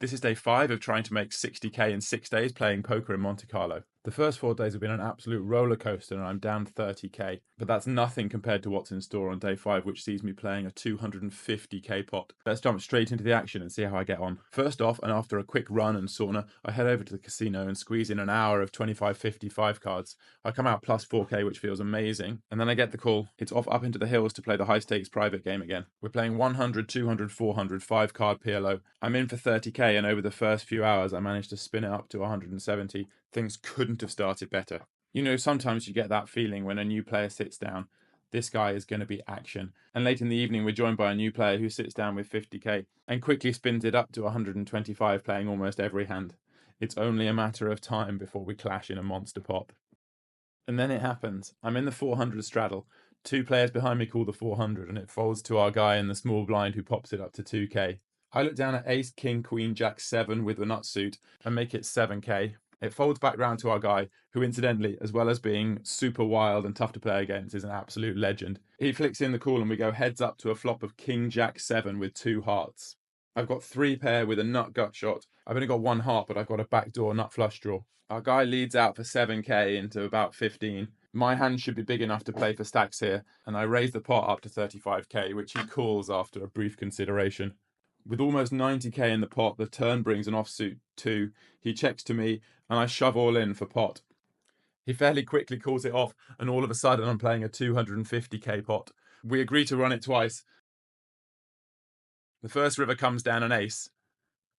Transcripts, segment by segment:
This is day 5 of trying to make 60k in 6 days playing poker in Monte Carlo. The first 4 days have been an absolute roller coaster and I'm down 30k, but that's nothing compared to what's in store on day 5, which sees me playing a 250k pot. Let's jump straight into the action and see how I get on. First off, and after a quick run and sauna, I head over to the casino and squeeze in an hour of 25-55 cards. I come out plus 4k, which feels amazing, and then I get the call. It's off up into the hills to play the high stakes private game again. We're playing 100, 200, 400, 5 card PLO. I'm in for 30k, and over the first few hours I managed to spin it up to 170. Things couldn't have started better. You know, sometimes you get that feeling when a new player sits down. This guy is going to be action. And late in the evening, we're joined by a new player who sits down with 50k and quickly spins it up to 125, playing almost every hand. It's only a matter of time before we clash in a monster pot. And then it happens. I'm in the 400 straddle. 2 players behind me call the 400, and it folds to our guy in the small blind who pops it up to 2k. I look down at ace, king, queen, jack, 7 with the nut suit and make it 7k. It folds back round to our guy, who incidentally, as well as being super wild and tough to play against, is an absolute legend. He flicks in the call and we go heads up to a flop of king, jack, 7 with 2 hearts. I've got 3 pair with a nut gut shot. I've only got 1 heart, but I've got a backdoor nut flush draw. Our guy leads out for 7k into about 15. My hand should be big enough to play for stacks here, and I raise the pot up to 35k, which he calls after a brief consideration. With almost 90k in the pot, the turn brings an offsuit 2. He checks to me, and I shove all in for pot. He fairly quickly calls it off, and all of a sudden I'm playing a 250k pot. We agree to run it twice. The first river comes down an ace.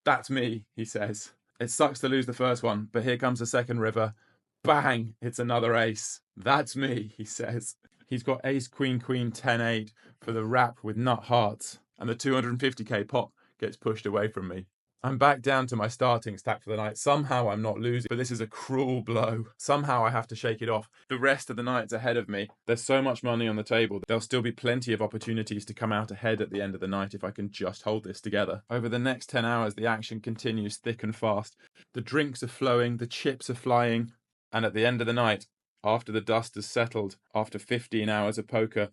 That's me, he says. It sucks to lose the first one, but here comes the second river. Bang! It's another ace. That's me, he says. He's got ace, queen, queen, 10-8 for the wrap with nut hearts, and the 250k pot gets pushed away from me. I'm back down to my starting stack for the night. Somehow I'm not losing, but this is a cruel blow. Somehow I have to shake it off. The rest of the night's ahead of me. There's so much money on the table. There'll still be plenty of opportunities to come out ahead at the end of the night if I can just hold this together. Over the next 10 hours, the action continues thick and fast. The drinks are flowing, the chips are flying, and at the end of the night, after the dust has settled, after 15 hours of poker,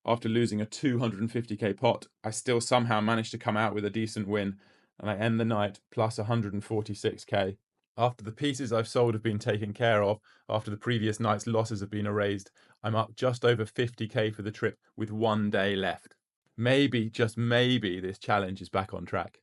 after losing a 250k pot, I still somehow manage to come out with a decent win, and I end the night plus 146k. After the pieces I've sold have been taken care of, after the previous night's losses have been erased, I'm up just over 50k for the trip with 1 day left. Maybe, just maybe, this challenge is back on track.